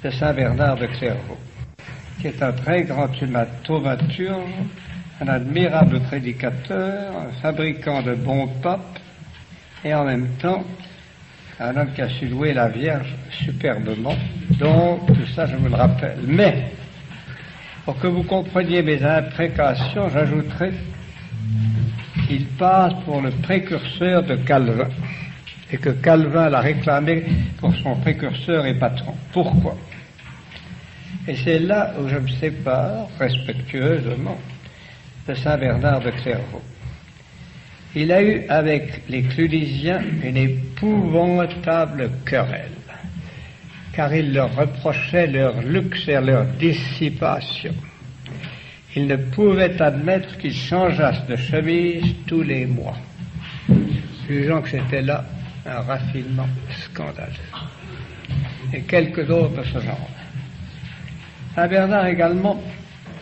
de Saint Bernard de Clairvaux, qui est un très grand thaumaturge, un admirable prédicateur, un fabricant de bons papes, et en même temps un homme qui a su louer la Vierge superbement. Donc tout ça, je vous le rappelle. Mais pour que vous compreniez mes imprécations, j'ajouterai qu'il passe pour le précurseur de Calvin, et que Calvin l'a réclamé pour son précurseur et patron. Pourquoi? Et c'est là où je me sépare respectueusement de Saint Bernard de Clairvaux. Il a eu avec les Clunisiens une épouvantable querelle, car il leur reprochait leur luxe et leur dissipation. Il ne pouvait admettre qu'ils changeassent de chemise tous les mois, jugeant que c'était là un raffinement scandaleux. Et quelques autres de ce genre. Saint Bernard également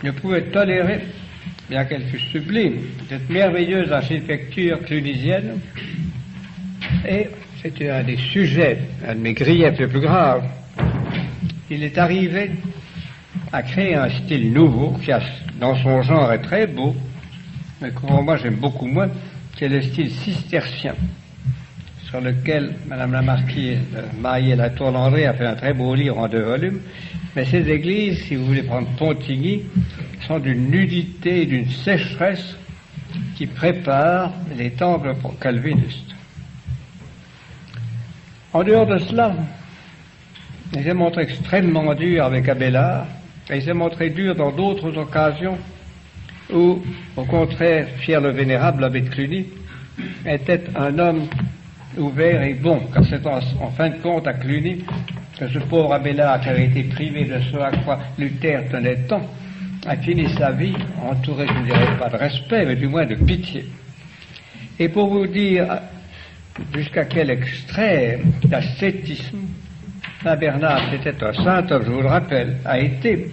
ne pouvait tolérer, bien qu'elle fût sublime, cette merveilleuse architecture clunisienne, et c'était un des sujets, un de mes griefs les plus graves. Il est arrivé à créer un style nouveau qui, dans son genre, est très beau, mais que moi j'aime beaucoup moins, qui est le style cistercien, sur lequel Madame la Marquise de Maillé-la-Tour-Landry a fait un très beau livre en 2 volumes. Mais ces églises, si vous voulez prendre Pontigny, sont d'une nudité et d'une sécheresse qui préparent les temples calvinistes. En dehors de cela, il s'est montré extrêmement dur avec Abélard, et il s'est montré dur dans d'autres occasions où, au contraire, Pierre le Vénérable, l'abbé de Cluny, était un homme ouvert et bon, car c'est en fin de compte à Cluny que ce pauvre Abélard, qui avait été privé de ce à quoi Luther tenait tant, a fini sa vie entouré, je ne dirais pas de respect, mais du moins de pitié. Et pour vous dire jusqu'à quel extrême d'ascétisme Saint Bernard, c'était un saint homme, je vous le rappelle, a été,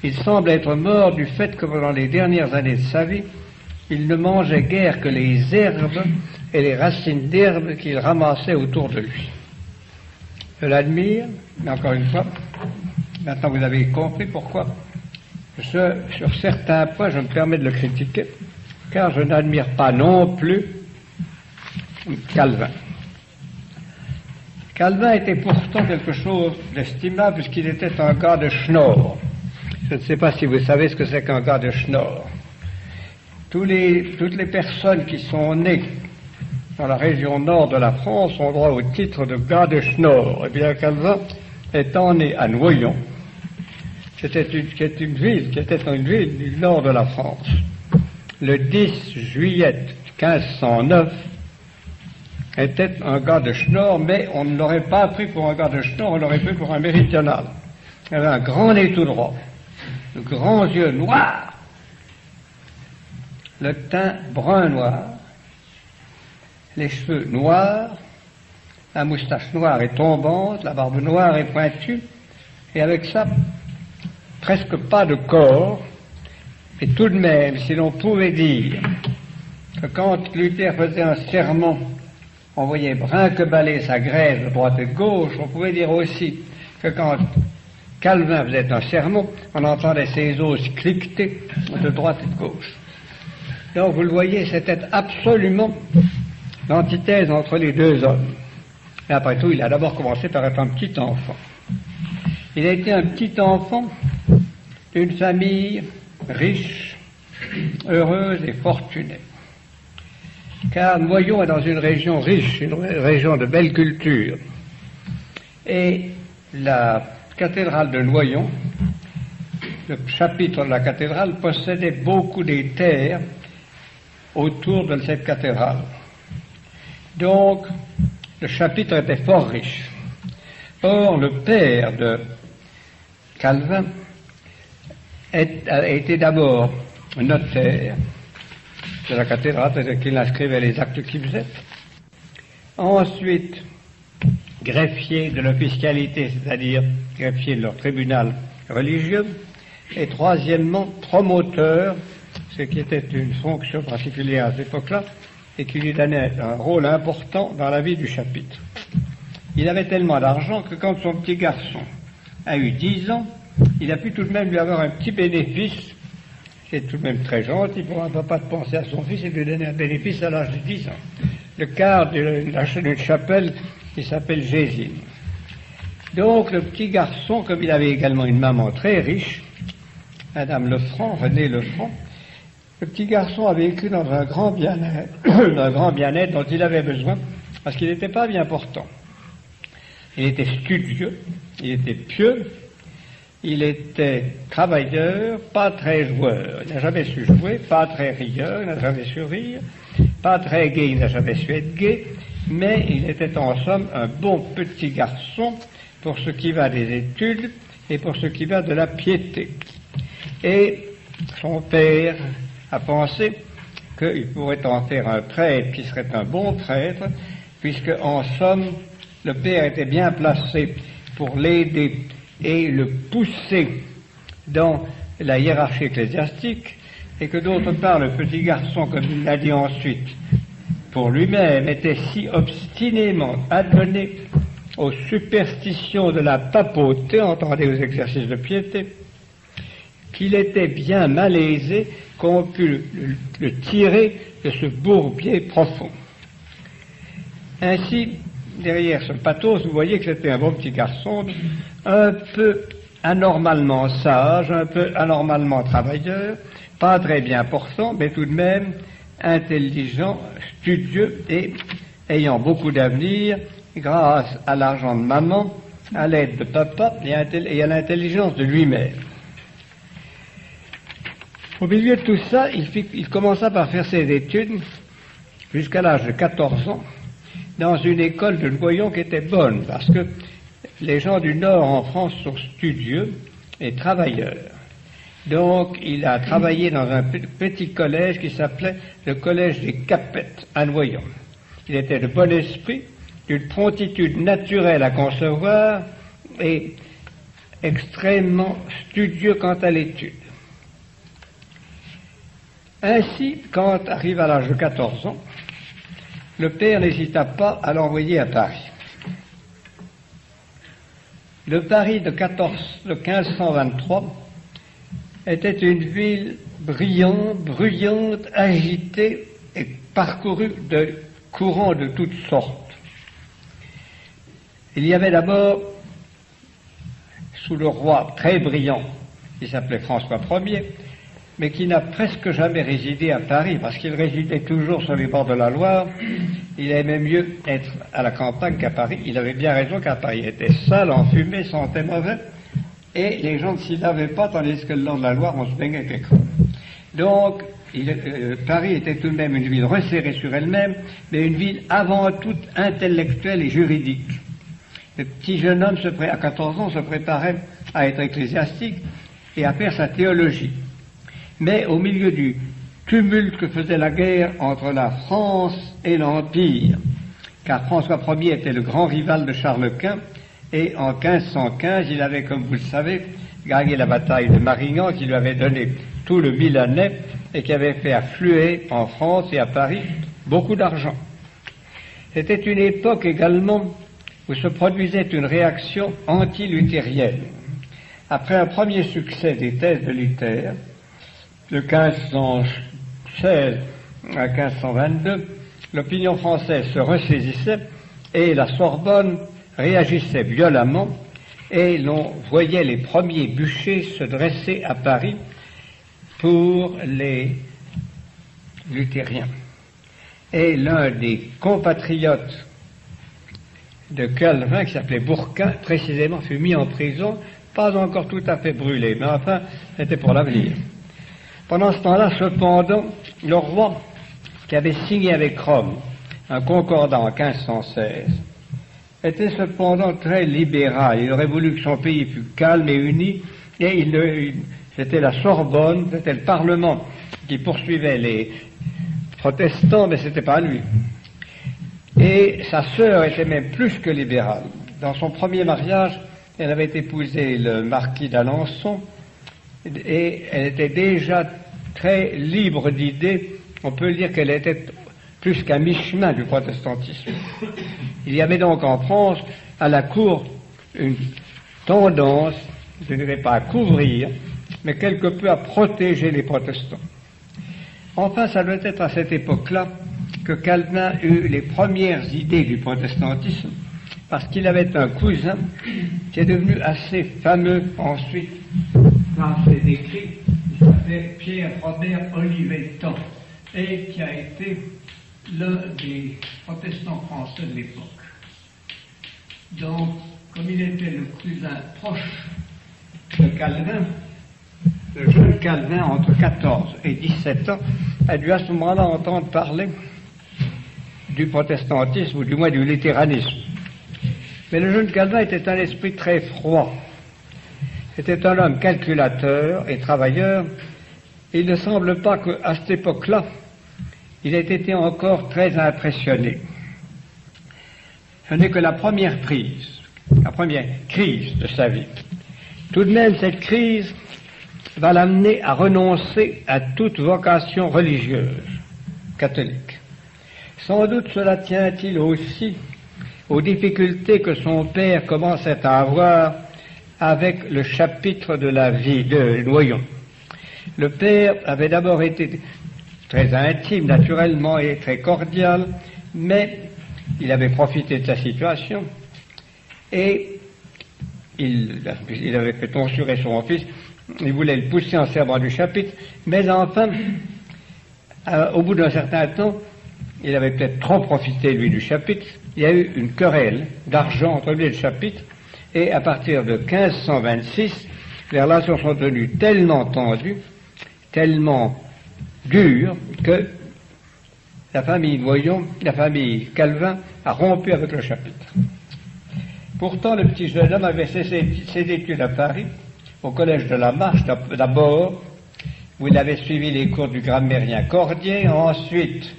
il semble être mort du fait que pendant les dernières années de sa vie, il ne mangeait guère que les herbes et les racines d'herbes qu'il ramassait autour de lui. Je l'admire, mais encore une fois, maintenant vous avez compris pourquoi. Sur certains points, je me permets de le critiquer, car je n'admire pas non plus Calvin. Calvin était pourtant quelque chose d'estimable, puisqu'il était un gars de Schnorr. Je ne sais pas si vous savez ce que c'est qu'un gars de Schnorr. Toutes les personnes qui sont nées dans la région nord de la France ont droit au titre de gars de Schnorr. Eh bien, Calvin étant né à Noyon, qui était une ville du nord de la France, le 10 juillet 1509, était un gars de Schnorr, mais on ne l'aurait pas pris pour un gars de Schnorr, on l'aurait pris pour un méridional. Il avait un grand nez tout droit, de grands yeux noirs, le teint brun noir, les cheveux noirs, la moustache noire et tombante, la barbe noire et pointue, et avec ça, presque pas de corps, et tout de même, si l'on pouvait dire que quand Luther faisait un sermon, on voyait brinque-baller sa graisse de droite et de gauche, on pouvait dire aussi que quand Calvin faisait un sermon, on entendait ses os cliqueter de droite et de gauche. Donc vous le voyez, c'était absolument l'antithèse entre les deux hommes. Et après tout, il a d'abord commencé par être un petit enfant. Il a été un petit enfant d'une famille riche, heureuse et fortunée. Car Noyon est dans une région riche, une région de belle culture. Et la cathédrale de Noyon, le chapitre de la cathédrale, possédait beaucoup des terres autour de cette cathédrale. Donc, le chapitre était fort riche. Or, le père de Calvin a été d'abord notaire de la cathédrale, c'est-à-dire qu'il inscrivait les actes qu'il faisait. Ensuite, greffier de l'officialité, c'est-à-dire greffier de leur tribunal religieux. Et troisièmement, promoteur, ce qui était une fonction particulière à cette époque-là, et qui lui donnait un rôle important dans la vie du chapitre. Il avait tellement d'argent que quand son petit garçon a eu 10 ans, il a pu tout de même lui avoir un petit bénéfice. C'est tout de même très gentil pour un papa de penser à son fils et de lui donner un bénéfice à l'âge de 10 ans. Le quart d'une chapelle qui s'appelle Gésine. Donc le petit garçon, comme il avait également une maman très riche, Madame Lefranc, René Lefranc, le petit garçon a vécu dans un grand bien-être dont il avait besoin, parce qu'il n'était pas bien portant. Il était studieux, il était pieux, il était travailleur, pas très joueur. Il n'a jamais su jouer, pas très rieur, il n'a jamais su rire, pas très gai, il n'a jamais su être gai, mais il était en somme un bon petit garçon pour ce qui va des études et pour ce qui va de la piété. Et son père a pensé qu'il pourrait en faire un prêtre qui serait un bon prêtre, puisque en somme, le père était bien placé pour l'aider et le pousser dans la hiérarchie ecclésiastique, et que d'autre part, le petit garçon, comme il l'a dit ensuite, pour lui-même, était si obstinément adonné aux superstitions de la papauté, entendez, aux exercices de piété, qu'il était bien malaisé qu'on put le tirer de ce bourbier profond. Ainsi, derrière ce pathos, vous voyez que c'était un bon petit garçon, un peu anormalement sage, un peu anormalement travailleur, pas très bien portant, mais tout de même intelligent, studieux et ayant beaucoup d'avenir grâce à l'argent de maman, à l'aide de papa et à l'intelligence de lui-même. Au milieu de tout ça, il commença par faire ses études jusqu'à l'âge de 14 ans dans une école de Noyon qui était bonne, parce que les gens du Nord en France sont studieux et travailleurs. Donc, il a travaillé dans un petit collège qui s'appelait le Collège des Capettes à Noyon. Il était de bon esprit, d'une promptitude naturelle à concevoir et extrêmement studieux quant à l'étude. Ainsi, quand arrive à l'âge de 14 ans, le père n'hésita pas à l'envoyer à Paris. Le Paris de 1523 était une ville bruyante, agitée et parcourue de courants de toutes sortes. Il y avait d'abord, sous le roi très brillant, qui s'appelait François Ier, mais qui n'a presque jamais résidé à Paris, parce qu'il résidait toujours sur les bords de la Loire. Il aimait mieux être à la campagne qu'à Paris. Il avait bien raison, car Paris était sale, enfumé, sentait mauvais, et les gens ne s'y lavaient pas, tandis que le long de la Loire, on se baignait avec les creux. Donc, Paris était tout de même une ville resserrée sur elle-même, mais une ville avant tout intellectuelle et juridique. Le petit jeune homme, à 14 ans, se préparait à être ecclésiastique et à faire sa théologie. Mais au milieu du tumulte que faisait la guerre entre la France et l'Empire, car François Ier était le grand rival de Charles Quint, et en 1515, il avait, comme vous le savez, gagné la bataille de Marignan, qui lui avait donné tout le Milanais, et qui avait fait affluer en France et à Paris beaucoup d'argent. C'était une époque également où se produisait une réaction anti-luthérienne. Après un premier succès des thèses de Luther, de 1516 à 1522, l'opinion française se ressaisissait et la Sorbonne réagissait violemment, et l'on voyait les premiers bûchers se dresser à Paris pour les luthériens. Et l'un des compatriotes de Calvin, qui s'appelait Bourquin, précisément, fut mis en prison, pas encore tout à fait brûlé, mais enfin, c'était pour l'avenir. Pendant ce temps-là, cependant, le roi, qui avait signé avec Rome un concordat en 1516, était cependant très libéral. Il aurait voulu que son pays fût calme et uni, et c'était la Sorbonne, c'était le Parlement qui poursuivait les protestants, mais c'était pas lui. Et sa sœur était même plus que libérale. Dans son premier mariage, elle avait épousé le marquis d'Alençon, et elle était déjà très libre d'idées. On peut dire qu'elle était plus qu'à mi-chemin du protestantisme. Il y avait donc en France, à la cour, une tendance, je ne dirais pas à couvrir, mais quelque peu à protéger les protestants. Enfin, ça doit être à cette époque-là que Calvin eut les premières idées du protestantisme, parce qu'il avait un cousin qui est devenu assez fameux ensuite par ses écrits, qui s'appelait Pierre-Robert Olivetan, et qui a été l'un des protestants français de l'époque. Donc, comme il était le cousin proche de Calvin, le jeune Calvin, entre 14 et 17 ans, a dû à ce moment-là entendre parler du protestantisme, ou du moins du luthéranisme. Mais le jeune Calvin était un esprit très froid. C'était un homme calculateur et travailleur. Il ne semble pas qu'à cette époque-là, il ait été encore très impressionné. Ce n'est que la première crise de sa vie. Tout de même, cette crise va l'amener à renoncer à toute vocation religieuse catholique. Sans doute cela tient-il aussi aux difficultés que son père commençait à avoir avec le chapitre de la vie de Noyon. Le père avait d'abord été très intime, naturellement, et très cordial, mais il avait profité de sa situation et il avait fait tonsurer son fils. Il voulait le pousser en servant du chapitre, mais enfin, au bout d'un certain temps, il avait peut-être trop profité, lui, du chapitre. Il y a eu une querelle d'argent entre lui et le chapitre, et à partir de 1526, les relations sont devenues tellement tendues, tellement dures, que la famille Calvin a rompu avec le chapitre. Pourtant, le petit jeune homme avait cessé ses études à Paris, au collège de la Marche d'abord, où il avait suivi les cours du grammairien Cordier. Ensuite,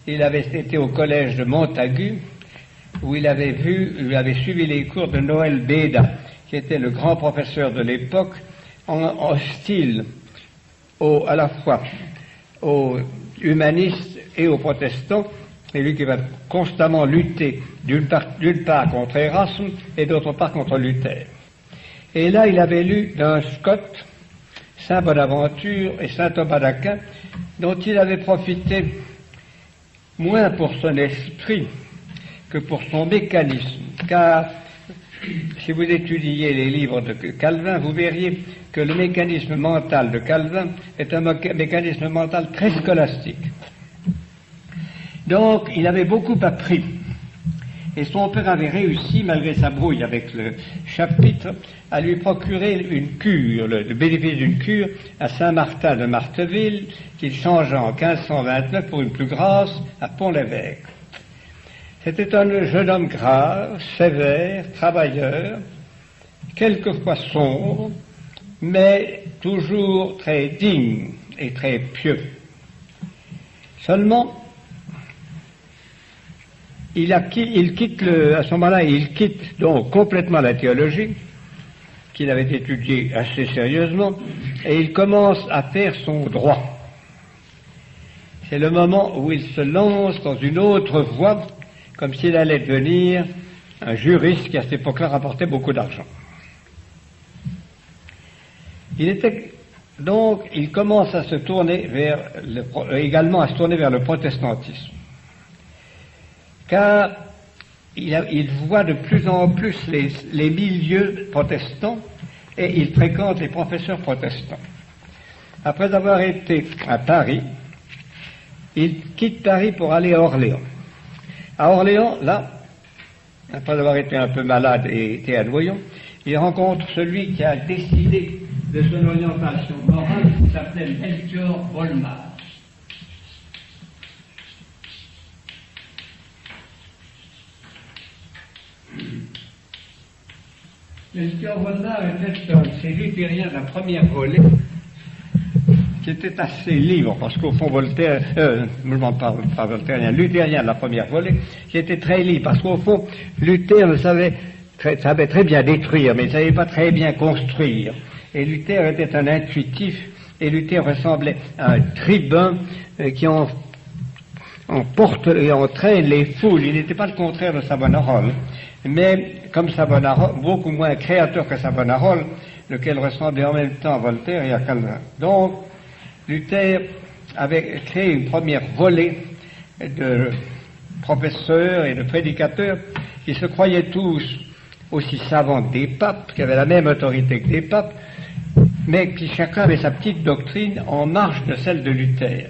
il avait été au collège de Montagu, où il avait suivi les cours de Noël Beda, qui était le grand professeur de l'époque, hostile à la fois aux humanistes et aux protestants, et lui qui va constamment lutter d'une part contre Erasme et d'autre part contre Luther. Et là, il avait lu d'un Scott, Saint Bonaventure et Saint Thomas d'Aquin, dont il avait profité moins pour son esprit que pour son mécanisme, car si vous étudiez les livres de Calvin, vous verriez que le mécanisme mental de Calvin est un mécanisme mental très scolastique. Donc, il avait beaucoup appris. Et son père avait réussi, malgré sa brouille avec le chapitre, à lui procurer une cure, le bénéfice d'une cure à Saint-Martin de Marteville, qu'il changea en 1529 pour une plus grasse à Pont-l'Évêque. C'était un jeune homme grave, sévère, travailleur, quelquefois sombre, mais toujours très digne et très pieux. Seulement, à ce moment-là, il quitte donc complètement la théologie, qu'il avait étudiée assez sérieusement, et il commence à faire son droit. C'est le moment où il se lance dans une autre voie, comme s'il allait devenir un juriste qui, à cette époque-là, rapportait beaucoup d'argent. Il commence à se tourner également à se tourner vers le protestantisme. Car il voit de plus en plus les milieux protestants et il fréquente les professeurs protestants. Après avoir été à Paris, il quitte Paris pour aller à Orléans. À Orléans, là, après avoir été un peu malade et été à Noyon, il rencontre celui qui a décidé de son orientation morale, qui s'appelle Melchior Bolmar. Melchior Bolmar était un de ces luthériens de la première volée qui était assez libre, parce qu'au fond Voltaire, pas voltairien, luthérien de la première volée, qui était très libre, parce qu'au fond Luther savait très bien détruire, mais il ne savait pas très bien construire. Et Luther était un intuitif, et Luther ressemblait à un tribun qui en porte et entraîne les foules. Il n'était pas le contraire de Savonarola, mais comme Savonarola, beaucoup moins créateur que Savonarola, lequel ressemblait en même temps à Voltaire et à Calvin. Donc, Luther avait créé une première volée de professeurs et de prédicateurs qui se croyaient tous aussi savants que des papes, qui avaient la même autorité que des papes, mais qui chacun avait sa petite doctrine en marge de celle de Luther.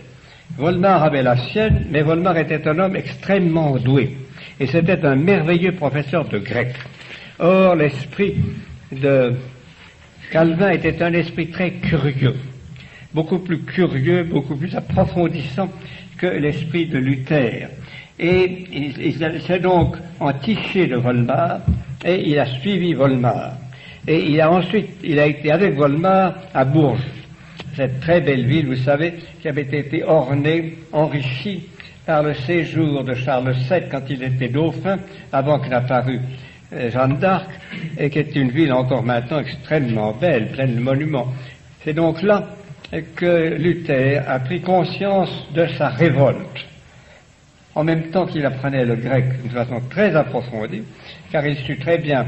Volmar avait la sienne, mais Volmar était un homme extrêmement doué, et c'était un merveilleux professeur de grec. Or, l'esprit de Calvin était un esprit très curieux, beaucoup plus curieux, beaucoup plus approfondissant que l'esprit de Luther. Et il s'est donc entiché de Volmar, et il a suivi Volmar. Et il a été avec Volmar à Bourges, cette très belle ville, vous savez, qui avait été ornée, enrichie par le séjour de Charles VII quand il était dauphin, avant que n'apparût Jeanne d'Arc, et qui est une ville encore maintenant extrêmement belle, pleine de monuments. C'est donc là que Luther a pris conscience de sa révolte, en même temps qu'il apprenait le grec d'une façon très approfondie, car il sut très bien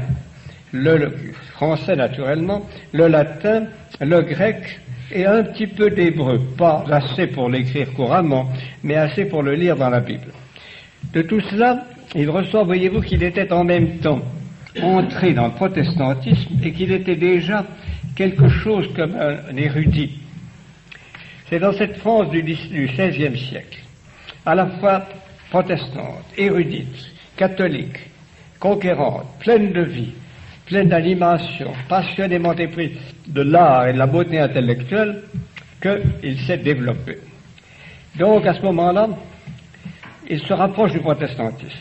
le français naturellement, le latin, le grec et un petit peu d'hébreu, pas assez pour l'écrire couramment, mais assez pour le lire dans la Bible. De tout cela, il ressort, voyez-vous, qu'il était en même temps entré dans le protestantisme et qu'il était déjà quelque chose comme un érudit. C'est dans cette France du XVIe siècle, à la fois protestante, érudite, catholique, conquérante, pleine de vie, pleine d'animation, passionnément épris de l'art et de la beauté intellectuelle, qu'il s'est développé. Donc, à ce moment-là, il se rapproche du protestantisme.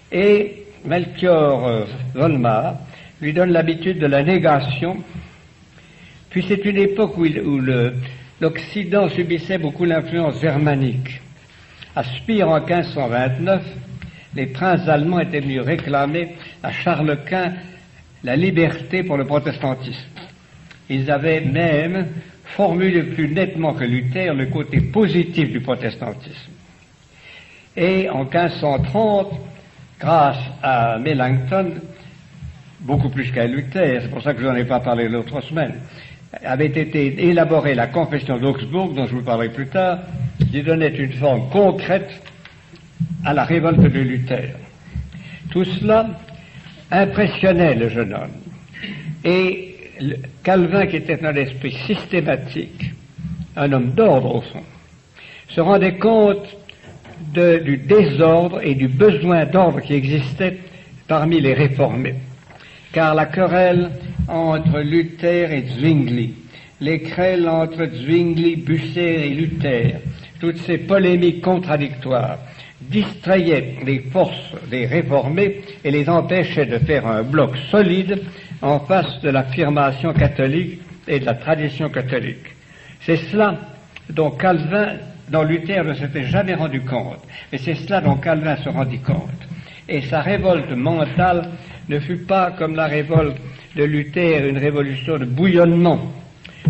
Et Melchior Volmar lui donne l'habitude de la négation, puis c'est une époque où l'Occident subissait beaucoup l'influence germanique. À Spire, en 1529, les princes allemands étaient venus réclamer à Charles Quint la liberté pour le protestantisme. Ils avaient même formulé plus nettement que Luther le côté positif du protestantisme. Et en 1530, grâce à Melanchthon, beaucoup plus qu'à Luther, c'est pour ça que je n'en ai pas parlé l'autre semaine, avait été élaborée la confession d'Augsbourg, dont je vous parlerai plus tard, qui donnait une forme concrète à la révolte de Luther. Tout cela impressionnait le jeune homme. Et Calvin, qui était un esprit systématique, un homme d'ordre au fond, se rendait compte du désordre et du besoin d'ordre qui existait parmi les réformés. Car la querelle entre Luther et Zwingli, les querelles entre Zwingli, Bucer et Luther, toutes ces polémiques contradictoires, distrayaient les forces des réformés et les empêchaient de faire un bloc solide en face de l'affirmation catholique et de la tradition catholique. C'est cela dont Luther ne s'était jamais rendu compte, mais c'est cela dont Calvin se rendit compte. Et sa révolte mentale ne fut pas, comme la révolte de Luther, une révolution de bouillonnement,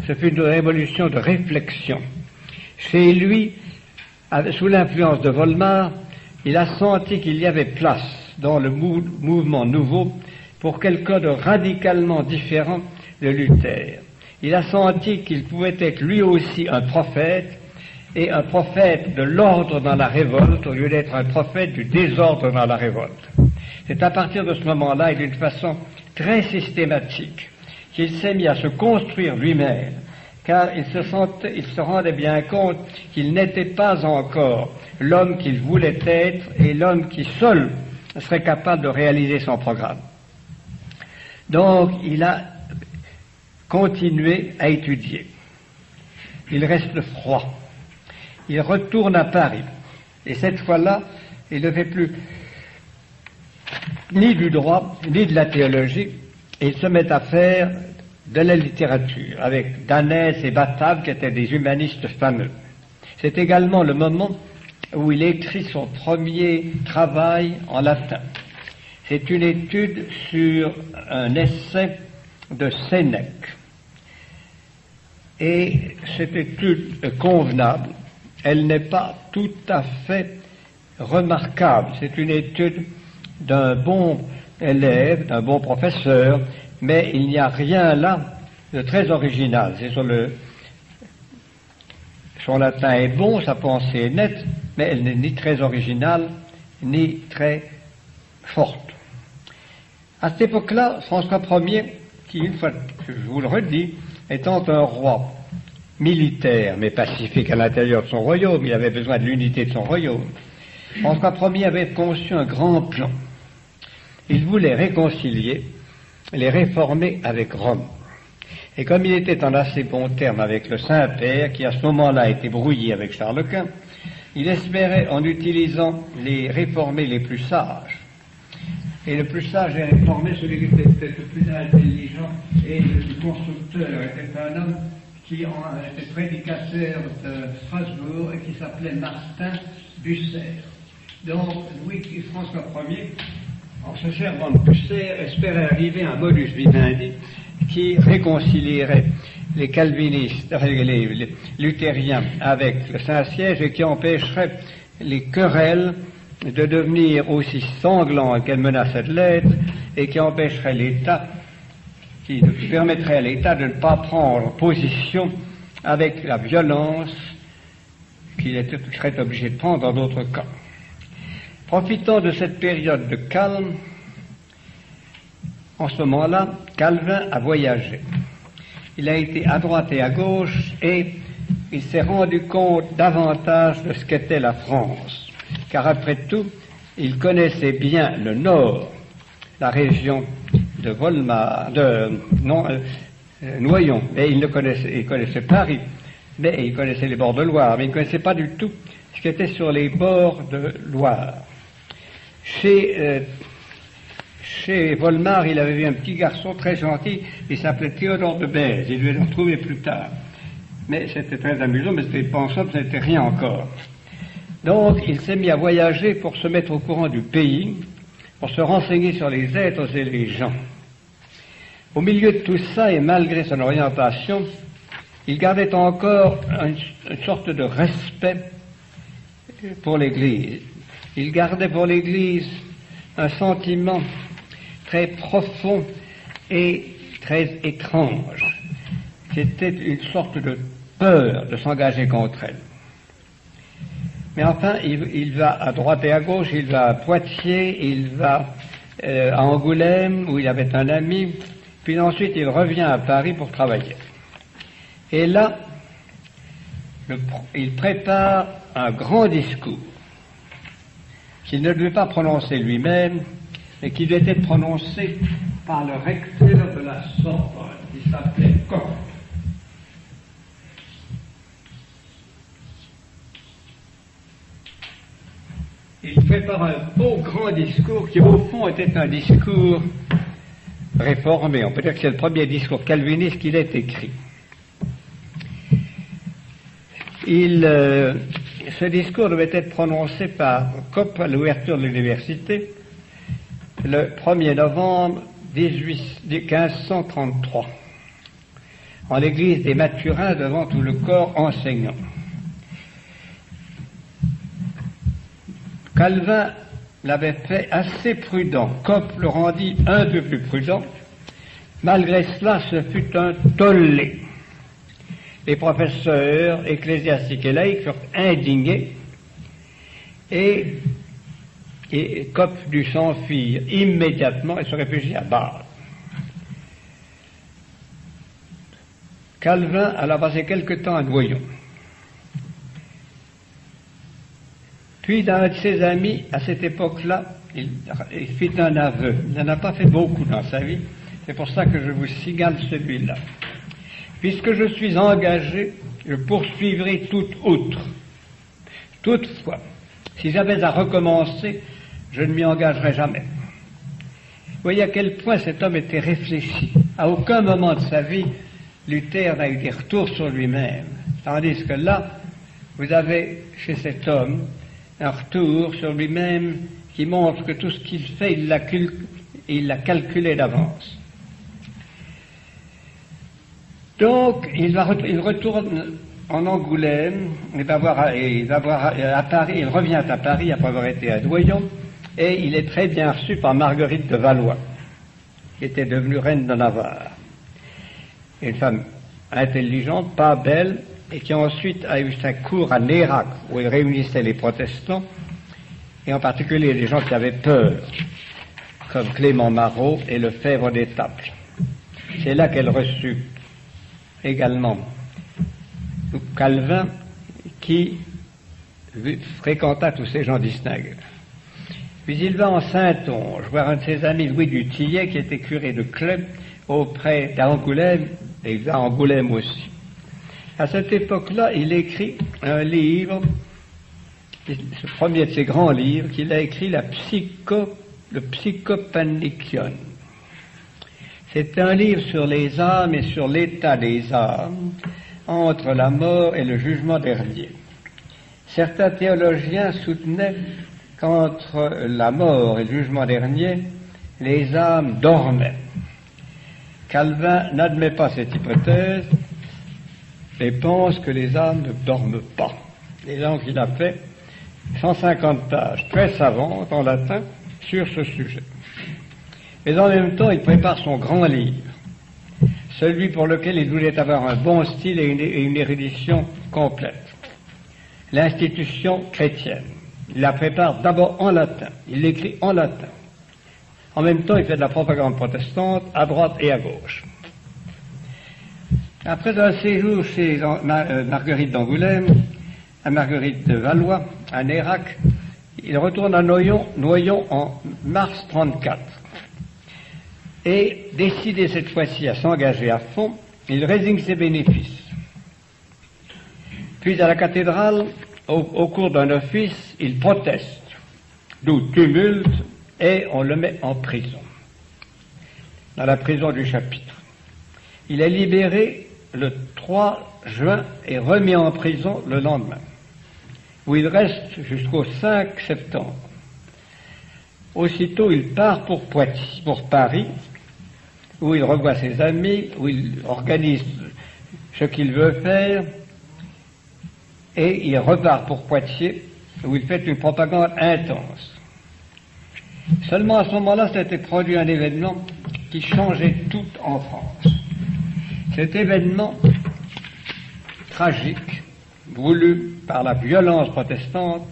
ce fut une révolution de réflexion. Chez lui, sous l'influence de Volmar, il a senti qu'il y avait place dans le mouvement nouveau pour quelqu'un de radicalement différent de Luther. Il a senti qu'il pouvait être lui aussi un prophète, et un prophète de l'ordre dans la révolte au lieu d'être un prophète du désordre dans la révolte. C'est à partir de ce moment-là et d'une façon très systématique qu'il s'est mis à se construire lui-même, car il se rendait bien compte qu'il n'était pas encore l'homme qu'il voulait être et l'homme qui seul serait capable de réaliser son programme. Donc, il a continué à étudier. Il reste froid. Il retourne à Paris. Et cette fois-là, il ne fait plus ni du droit, ni de la théologie. Et il se met à faire de la littérature, avec Danès et Bataille, qui étaient des humanistes fameux. C'est également le moment où il écrit son premier travail en latin. C'est une étude sur un essai de Sénèque. Et cette étude convenable elle n'est pas tout à fait remarquable. C'est une étude d'un bon élève, d'un bon professeur, mais il n'y a rien là de très original. C'est son latin est bon, sa pensée est nette, mais elle n'est ni très originale, ni très forte. À cette époque-là, François Ier, qui, une fois que je vous le redis, étant un roi militaire, mais pacifique à l'intérieur de son royaume, il avait besoin de l'unité de son royaume, François Ier avait conçu un grand plan. Il voulait réconcilier, les réformer avec Rome. Et comme il était en assez bons termes avec le Saint-Père, qui à ce moment-là était brouillé avec Charles Quint, il espérait, en utilisant les réformés les plus sages, et le plus sage et réformé, celui qui était peut-être le plus intelligent et le plus constructeur, était un homme qui était prédicateur de Strasbourg et qui s'appelait Martin Bucer. Donc, François Ier, en se servant de Bucer, espérait arriver à un modus vivendi qui réconcilierait les calvinistes, les luthériens avec le Saint-Siège et qui empêcherait les querelles de devenir aussi sanglantes qu'elles menaçaient de l'être et qui empêcherait l'État, qui permettrait à l'État de ne pas prendre position avec la violence qu'il serait obligé de prendre dans d'autres cas. Profitant de cette période de calme, en ce moment-là, Calvin a voyagé. Il a été à droite et à gauche et il s'est rendu compte davantage de ce qu'était la France. Car après tout, il connaissait bien le nord, la région de Noyon, et il connaissait Paris, mais il connaissait les bords de Loire, mais il ne connaissait pas du tout ce qui était sur les bords de Loire. Chez Volmar, il avait vu un petit garçon très gentil, il s'appelait Théodore de Bèze, il devait le retrouver plus tard. Mais c'était très amusant, mais c'était pensable, ce n'était rien encore. Donc, il s'est mis à voyager pour se mettre au courant du pays, pour se renseigner sur les êtres et les gens. Au milieu de tout ça, et malgré son orientation, il gardait encore une sorte de respect pour l'Église. Il gardait pour l'Église un sentiment très profond et très étrange. C'était une sorte de peur de s'engager contre elle. Mais enfin, il va à droite et à gauche, il va à Poitiers, il va à Angoulême, où il avait un ami, puis ensuite il revient à Paris pour travailler. Et là, il prépare un grand discours qu'il ne devait pas prononcer lui-même, mais qui devait être prononcé par le recteur de la Sorbonne, qui s'appelait Coq. Il prépare un beau grand discours qui, au fond, était un discours réformé. On peut dire que c'est le premier discours calviniste qu'il ait écrit. Ce discours devait être prononcé par Copp à l'ouverture de l'université le 1er novembre 1533, en l'église des Mathurins devant tout le corps enseignant. Calvin l'avait fait assez prudent, Copp le rendit un peu plus prudent. Malgré cela, ce fut un tollé. Les professeurs ecclésiastiques et laïcs furent indignés et Copp dut s'enfuir immédiatement et se réfugier à Bâle. Calvin alla passer quelque temps à Noyon. Puis, d'un de ses amis, à cette époque-là, il fit un aveu. Il n'en a pas fait beaucoup dans sa vie. C'est pour ça que je vous signale celui-là. Puisque je suis engagé, je poursuivrai tout outre. Toutefois, si j'avais à recommencer, je ne m'y engagerai jamais. Vous voyez à quel point cet homme était réfléchi. À aucun moment de sa vie, Luther n'a eu des retours sur lui-même. Tandis que là, vous avez chez cet homme un retour sur lui-même qui montre que tout ce qu'il fait, il l'a calculé d'avance. Donc, il retourne en Angoulême, il revient à Paris après avoir été à Noyon, et il est très bien reçu par Marguerite de Valois, qui était devenue reine de Navarre. Une femme intelligente, pas belle, et qui ensuite a eu sa cour à Nérac, où il réunissait les protestants, et en particulier les gens qui avaient peur, comme Clément Marot et Lefebvre d'Étaples. C'est là qu'elle reçut également Calvin, qui fréquenta tous ces gens distingués. Puis il va en Saintonge voir un de ses amis, Louis du Tillet, qui était curé de Cleux, auprès d'Angoulême, et il va à Angoulême aussi. À cette époque-là, il écrit un livre, ce premier de ses grands livres, qu'il a écrit, le Psychopannychion. C'est un livre sur les âmes et sur l'état des âmes entre la mort et le jugement dernier. Certains théologiens soutenaient qu'entre la mort et le jugement dernier, les âmes dormaient. Calvin n'admet pas cette hypothèse et pense que les âmes ne dorment pas. Et donc il a fait 150 pages très savantes en latin sur ce sujet. Mais en même temps, il prépare son grand livre, celui pour lequel il voulait avoir un bon style et une érudition complète. L'institution chrétienne. Il la prépare d'abord en latin. Il l'écrit en latin. En même temps, il fait de la propagande protestante à droite et à gauche. Après un séjour chez Marguerite d'Angoulême, à Marguerite de Valois, à Nérac, il retourne à Noyon en mars 1934. Et, décidé cette fois-ci à s'engager à fond, il résigne ses bénéfices. Puis à la cathédrale, au cours d'un office, il proteste, d'où tumulte, et on le met en prison, dans la prison du chapitre. Il est libéré le 3 juin et remis en prison le lendemain, où il reste jusqu'au 5 septembre. Aussitôt, il part pour Paris, où il revoit ses amis, où il organise ce qu'il veut faire, et il repart pour Poitiers, où il fait une propagande intense. Seulement à ce moment-là, s'était produit un événement qui changeait tout en France. Cet événement tragique, voulu par la violence protestante,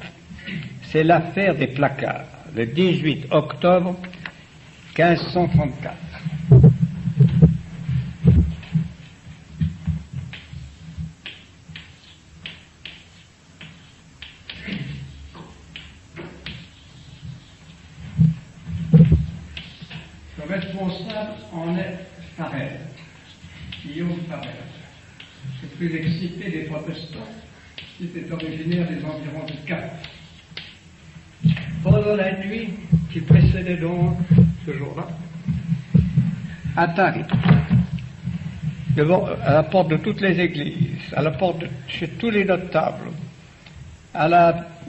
c'est l'affaire des placards, le 18 octobre 1534. Le responsable en est Farel, Guillaume Farel. C'est le plus excité des protestants, qui était originaire des environs du Cap. Pendant la nuit qui précédait donc ce jour-là, à Paris, à la porte de toutes les églises, à la porte de chez tous les notables,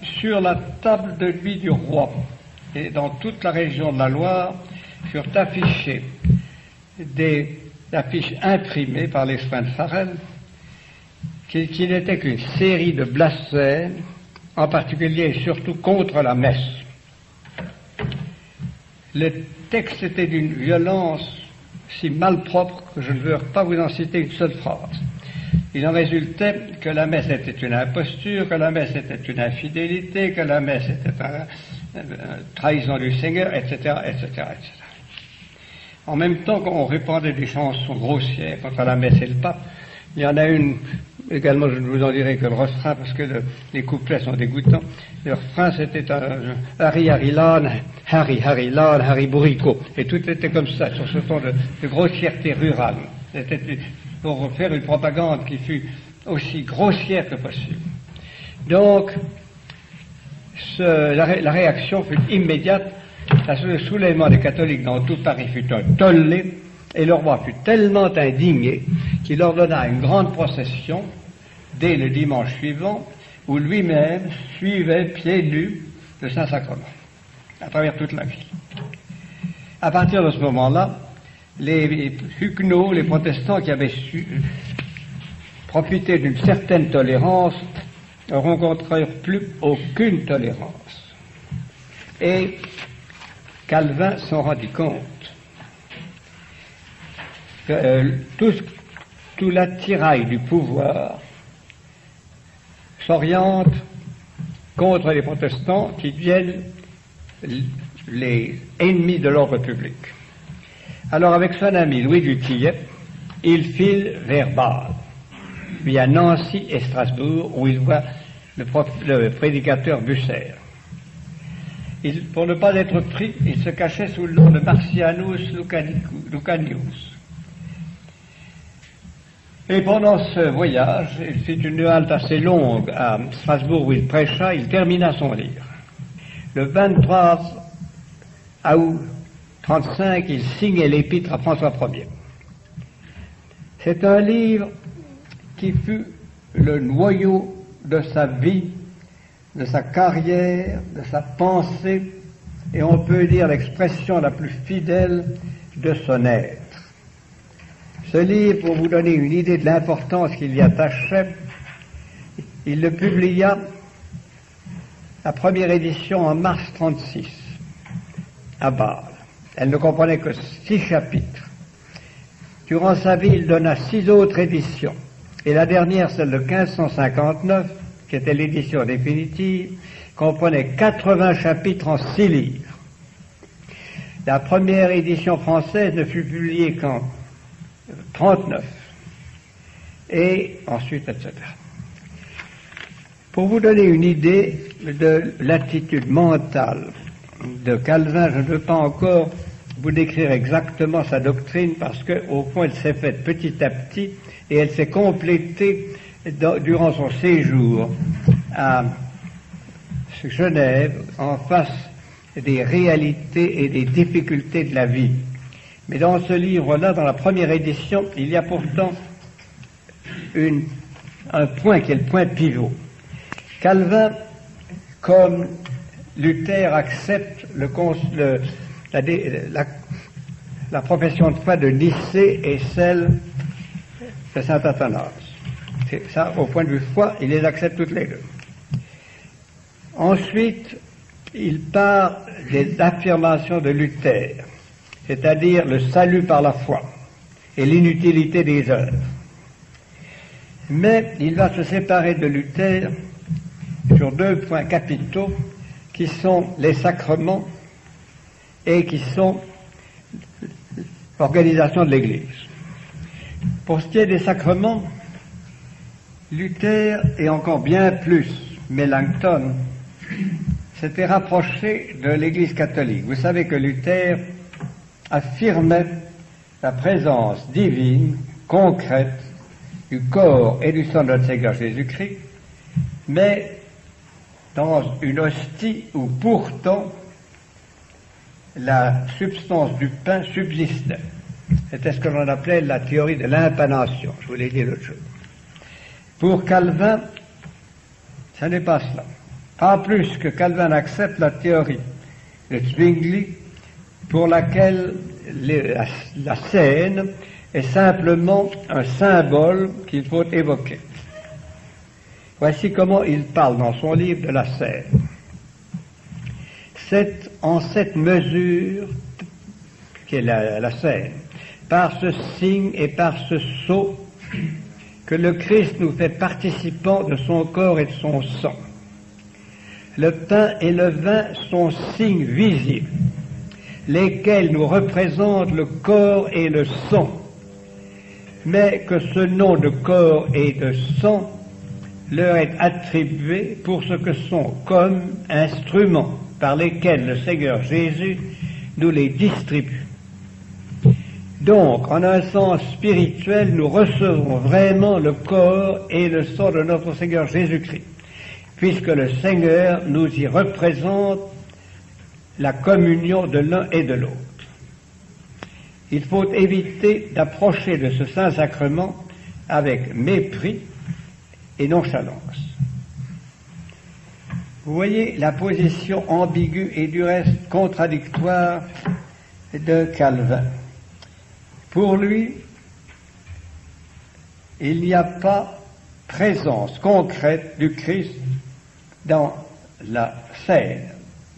sur la table de nuit du roi, et dans toute la région de la Loire, furent affichées des affiches imprimées par les soins de Farel, qui n'étaient qu'une série de blasphèmes, en particulier et surtout contre la messe. Le texte était d'une violence si malpropre que je ne veux pas vous en citer une seule phrase. Il en résultait que la messe était une imposture, que la messe était une infidélité, que la messe était une trahison du Seigneur, etc., etc., etc. En même temps qu'on répandait des chansons grossières contre la messe et le pape, il y en a une, également je ne vous en dirai que le refrain parce que les couplets sont dégoûtants. Le refrain c'était Harry Harry Lan, Harry Harry Lan, Harry Bourrico. Et tout était comme ça, sur ce ton de grossièreté rurale. C'était pour faire une propagande qui fut aussi grossière que possible. Donc, la réaction fut immédiate. Le soulèvement des catholiques dans tout Paris fut un tollé, et le roi fut tellement indigné qu'il ordonna une grande procession dès le dimanche suivant, où lui-même suivait pieds nus le Saint-Sacrement, à travers toute la ville. À partir de ce moment-là, les huguenots, les protestants qui avaient profitaient d'une certaine tolérance ne rencontrèrent plus aucune tolérance. Et Calvin s'en rendit compte. Tout l'attirail du pouvoir s'oriente contre les protestants qui deviennent les ennemis de l'ordre public. Alors avec son ami Louis du Tillet, il file vers Bâle, puis à Nancy et Strasbourg, où il voit le prédicateur Bucer. Pour ne pas être pris, il se cachait sous le nom de Marcianus Lucanius. Et pendant ce voyage, il fit une halte assez longue à Strasbourg où il prêcha, il termina son livre. Le 23 août 1935, il signait l'épître à François Ier. C'est un livre qui fut le noyau de sa vie, de sa carrière, de sa pensée, et on peut dire l'expression la plus fidèle de son être. Ce livre, pour vous donner une idée de l'importance qu'il y attachait, il le publia, la première édition, en mars 1936, à Bâle. Elle ne comprenait que 6 chapitres. Durant sa vie, il donna 6 autres éditions. Et la dernière, celle de 1559, qui était l'édition définitive, comprenait 80 chapitres en 6 livres. La première édition française ne fut publiée qu'en 39. Et ensuite, etc. Pour vous donner une idée de l'attitude mentale de Calvin, je ne veux pas encore vous décrire exactement sa doctrine parce qu'au fond, elle s'est faite petit à petit et elle s'est complétée durant son séjour à Genève en face des réalités et des difficultés de la vie. Mais dans ce livre-là, dans la première édition, il y a pourtant un point qui est le point pivot. Calvin, comme Luther, accepte la profession de foi de Nicée et celle de saint Athanase. C'est ça, au point de vue foi, il les accepte toutes les deux. Ensuite, il part des affirmations de Luther, c'est-à-dire le salut par la foi et l'inutilité des œuvres. Mais il va se séparer de Luther sur 2 points capitaux qui sont les sacrements et qui sont l'organisation de l'Église. Pour ce qui est des sacrements, Luther et encore bien plus Melanchthon s'étaient rapprochés de l'Église catholique. Vous savez que Luther affirmait la présence divine, concrète, du corps et du sang de notre Seigneur Jésus-Christ, mais dans une hostie où pourtant la substance du pain subsistait. C'était ce que l'on appelait la théorie de l'impanation, je vous l'ai dit l'autre jour. Pour Calvin, ce n'est pas cela. Pas plus que Calvin accepte la théorie de Zwingli, pour laquelle la scène est simplement un symbole qu'il faut évoquer. Voici comment il parle dans son livre de la scène. C'est en cette mesure, qui est la scène, par ce signe et par ce sceau, que le Christ nous fait participants de son corps et de son sang. Le pain et le vin sont signes visibles, lesquels nous représentent le corps et le sang, mais que ce nom de corps et de sang leur est attribué pour ce que sont comme instruments par lesquels le Seigneur Jésus nous les distribue. Donc, en un sens spirituel, nous recevons vraiment le corps et le sang de notre Seigneur Jésus-Christ, puisque le Seigneur nous y représente la communion de l'un et de l'autre. Il faut éviter d'approcher de ce Saint-Sacrement avec mépris et nonchalance. Vous voyez la position ambiguë et du reste contradictoire de Calvin. Pour lui, il n'y a pas présence concrète du Christ dans la scène,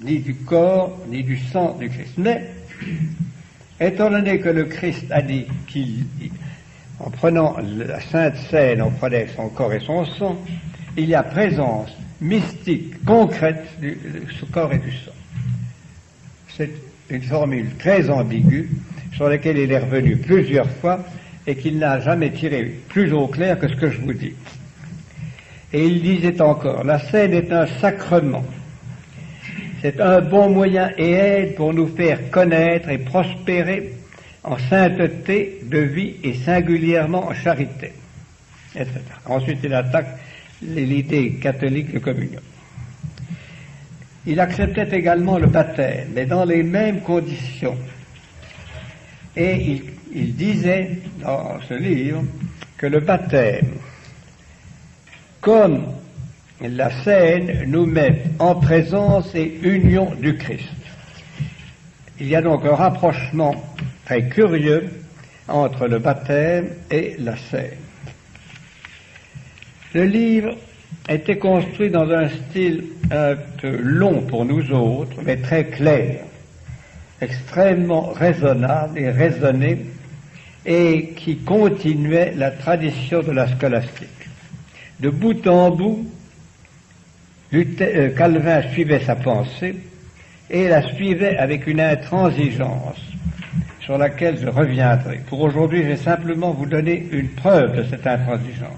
ni du corps, ni du sang du Christ. Mais, étant donné que le Christ a dit en prenant la Sainte Seine, on prenait son corps et son sang, il y a présence mystique, concrète du corps et du sang. C'est une formule très ambiguë sur laquelle il est revenu plusieurs fois et qu'il n'a jamais tiré plus au clair que ce que je vous dis. Et il disait encore, la scène est un sacrement. C'est un bon moyen et aide pour nous faire connaître et prospérer en sainteté de vie et singulièrement en charité, etc. Ensuite, il attaque l'idée catholique de communion. Il acceptait également le baptême, mais dans les mêmes conditions. Et il disait dans ce livre que le baptême, comme la scène, nous met en présence et union du Christ. Il y a donc un rapprochement très curieux entre le baptême et la scène. Le livre était construit dans un style un peu long pour nous autres, mais très clair, extrêmement raisonnable et raisonné, et qui continuait la tradition de la scolastique. De bout en bout, Calvin suivait sa pensée et la suivait avec une intransigeance sur laquelle je reviendrai. Pour aujourd'hui, je vais simplement vous donner une preuve de cette intransigeance.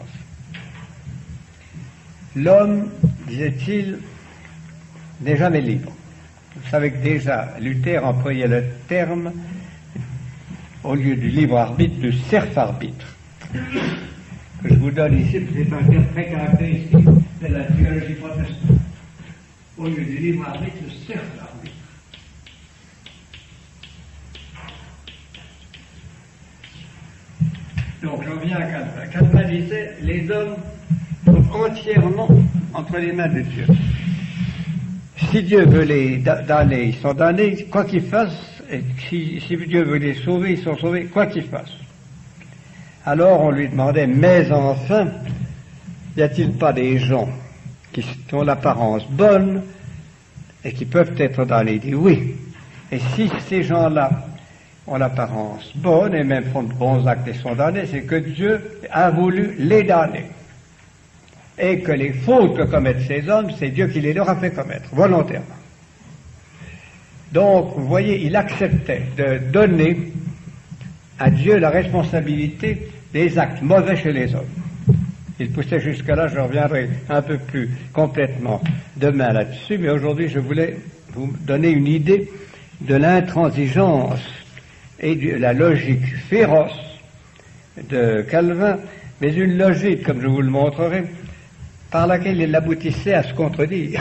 L'homme, disait-il, n'est jamais libre. Vous savez que déjà, Luther employait le terme, au lieu du libre arbitre, du serf-arbitre. Que je vous donne ici, c'est un terme très caractéristique de la théologie protestante. Au lieu du libre arbitre, le serf-arbitre. Donc, j'en viens à Calvin. Calvin disait, les hommes sont entièrement entre les mains de Dieu. Si Dieu veut les damner, ils sont damnés, quoi qu'ils fassent, et si Dieu veut les sauver, ils sont sauvés, quoi qu'ils fassent. Alors on lui demandait, mais enfin, y a-t-il pas des gens qui ont l'apparence bonne et qui peuvent être damnés? Il dit oui. Et si ces gens-là ont l'apparence bonne et même font de bons actes et sont damnés, c'est que Dieu a voulu les damner. Et que les fautes que commettent ces hommes, c'est Dieu qui les leur a fait commettre, volontairement. Donc, vous voyez, il acceptait de donner à Dieu la responsabilité des actes mauvais chez les hommes. Il poussait jusque-là, je reviendrai un peu plus complètement demain là-dessus, mais aujourd'hui je voulais vous donner une idée de l'intransigeance et de la logique féroce de Calvin, mais une logique, comme je vous le montrerai, par laquelle il aboutissait à se contredire,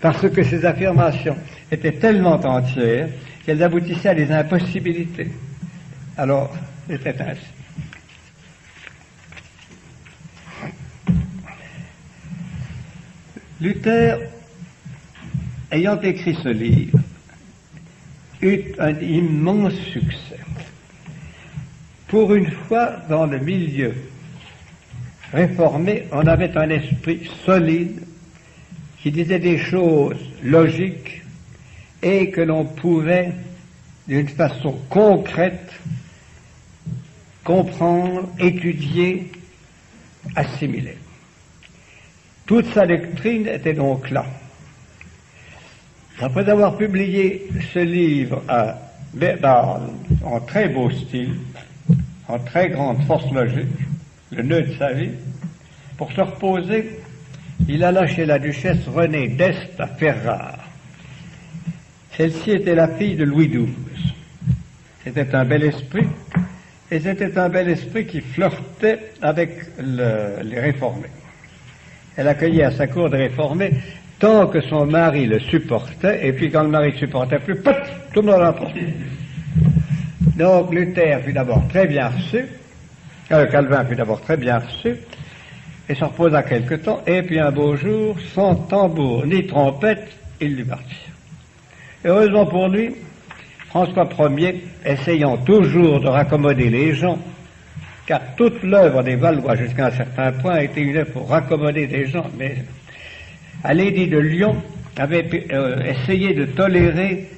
parce que ses affirmations étaient tellement entières qu'elles aboutissaient à des impossibilités. Alors, c'était ainsi. Luther, ayant écrit ce livre, eut un immense succès. Pour une fois, dans le milieu réformé, on avait un esprit solide qui disait des choses logiques et que l'on pouvait, d'une façon concrète, comprendre, étudier, assimiler. Toute sa doctrine était donc là. Après avoir publié ce livre en très beau style, en très grande force logique, le nœud de sa vie, pour se reposer, il alla chez la duchesse Renée d'Este à Ferrare. Celle-ci était la fille de Louis XII. C'était un bel esprit, et c'était un bel esprit qui flirtait avec les réformés. Elle accueillait à sa cour des réformés tant que son mari le supportait, et puis quand le mari ne supportait plus, tout le monde l'emporte. Donc Luther fut d'abord très bien reçu, Calvin fut d'abord très bien reçu, et se reposa quelque temps, et puis un beau jour, sans tambour ni trompette, il dut partir. Heureusement pour lui, François Ier, essayant toujours de raccommoder les gens, car toute l'œuvre des Valois jusqu'à un certain point a été une œuvre pour raccommoder des gens, mais à l'édit de Lyon avait essayé de tolérer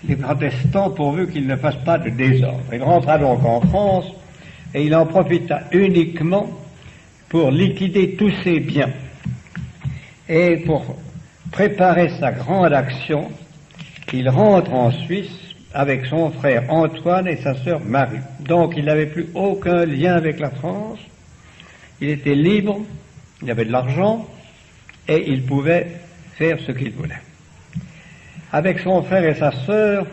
les protestants pourvu qu'ils ne fassent pas de désordre. Il rentra donc en France et il en profita uniquement pour liquider tous ses biens et pour préparer sa grande action. Il rentre en Suisse avec son frère Antoine et sa sœur Marie. Donc il n'avait plus aucun lien avec la France, il était libre, il avait de l'argent et il pouvait faire ce qu'il voulait. Avec son frère et sa sœur,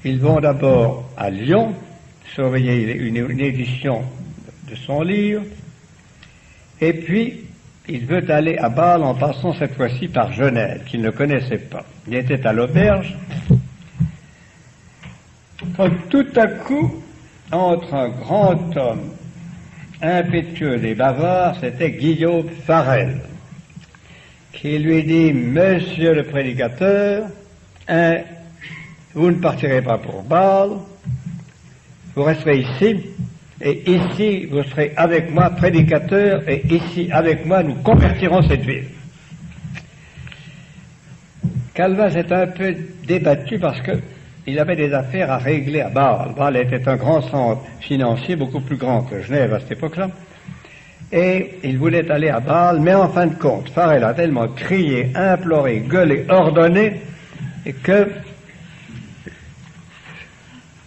ils vont d'abord à Lyon, surveiller une édition de son livre, et puis il veut aller à Bâle en passant cette fois-ci par Genève, qu'il ne connaissait pas. Il était à l'auberge, quand tout à coup entre un grand homme impétueux et bavard, c'était Guillaume Farel, qui lui dit: Monsieur le prédicateur, vous ne partirez pas pour Bâle, vous resterez ici, et ici vous serez avec moi prédicateur, et ici avec moi nous convertirons cette ville. Calvin s'est un peu débattu parce qu'il avait des affaires à régler à Bâle. Bâle était un grand centre financier, beaucoup plus grand que Genève à cette époque-là. Et il voulait aller à Bâle, mais en fin de compte, Farel a tellement crié, imploré, gueulé, ordonné, et que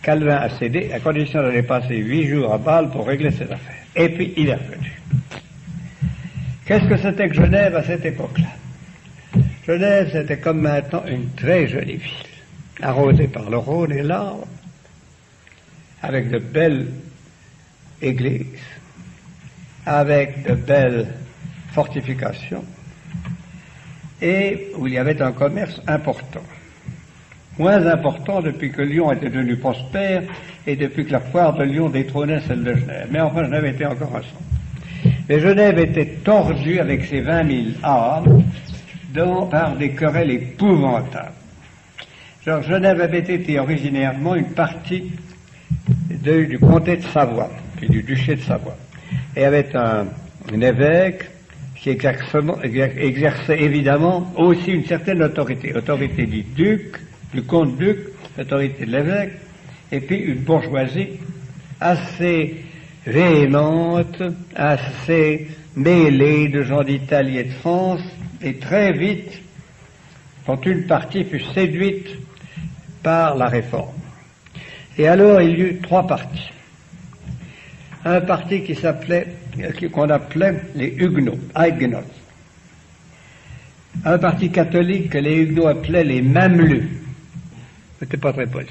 Calvin a cédé, à condition d'aller passer 8 jours à Bâle pour régler ses affaires. Et puis il est revenu. Qu'est-ce que c'était que Genève à cette époque-là? Genève, c'était comme maintenant une très jolie ville, arrosée par le Rhône et l'Arve, avec de belles églises, avec de belles fortifications, et où il y avait un commerce important. Moins important depuis que Lyon était devenu prospère et depuis que la foire de Lyon détrônait celle de Genève. Mais enfin, Genève était encore un centre. Mais Genève était tordue avec ses 20 000 âmes par des querelles épouvantables. Genre, Genève avait été originairement une partie du comté de Savoie, puis du duché de Savoie, et avait un évêque qui exerçait évidemment aussi une certaine autorité, autorité du duc, du comte-duc, l'autorité de l'évêque, et puis une bourgeoisie assez véhémente, assez mêlée de gens d'Italie et de France, et très vite, quand une partie fut séduite par la réforme. Et alors il y eut 3 partis. Un parti qu'on appelait les Huguenots, Huguenots. Un parti catholique que les Huguenots appelaient les Mamelus. C'était pas très poli.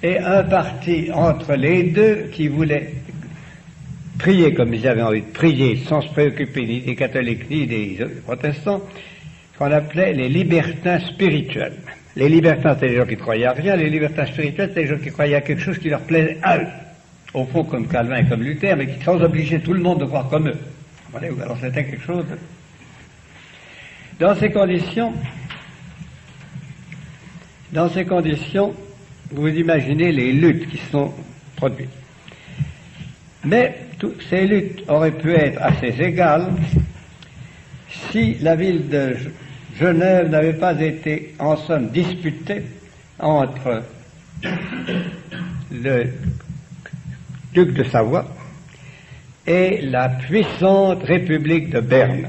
Et un parti entre les deux qui voulait prier comme ils avaient envie de prier, sans se préoccuper ni des catholiques ni des protestants, qu'on appelait les libertins spirituels. Les libertins, c'était les gens qui ne croyaient à rien, les libertins spirituels, c'était les gens qui croyaient à quelque chose qui leur plaisait à eux. Au fond, comme Calvin et comme Luther, mais qui sans obliger tout le monde de croire comme eux. Alors c'était quelque chose de... Dans ces conditions, vous imaginez les luttes qui sont produites. Mais ces luttes auraient pu être assez égales si la ville de Genève n'avait pas été en somme disputée entre le duc de Savoie et la puissante République de Berne.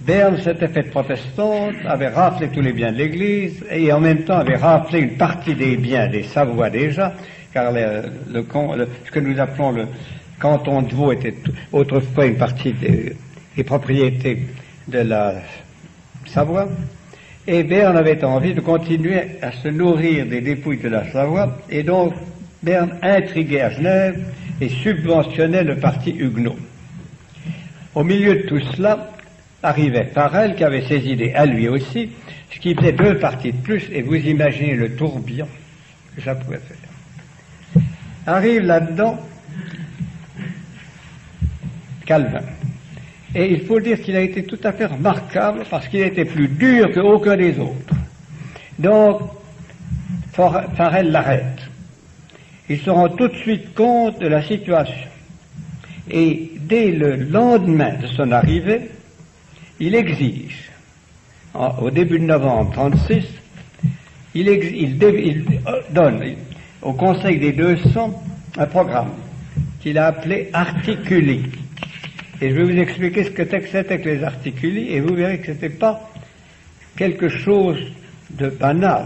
Berne s'était faite protestante, avait raflé tous les biens de l'Église et en même temps avait raflé une partie des biens des Savoie déjà, car ce que nous appelons le canton de Vaud était autrefois une partie des propriétés de la Savoie, et Berne avait envie de continuer à se nourrir des dépouilles de la Savoie, et donc Berne intriguait à Genève et subventionnait le parti huguenot. Au milieu de tout cela, arrivait Farel, qui avait ses idées à lui aussi, ce qui faisait 2 partis de plus, et vous imaginez le tourbillon que ça pouvait faire. Arrive là-dedans Calvin. Et il faut dire qu'il a été tout à fait remarquable parce qu'il était plus dur qu'aucun des autres. Donc, Farel l'arrête. il se rend tout de suite compte de la situation. Et dès le lendemain de son arrivée, il exige, au début de novembre 1936, il donne au Conseil des 200 un programme qu'il a appelé Articuli. Et je vais vous expliquer ce que c'était que les Articuli, et vous verrez que ce n'était pas quelque chose de banal.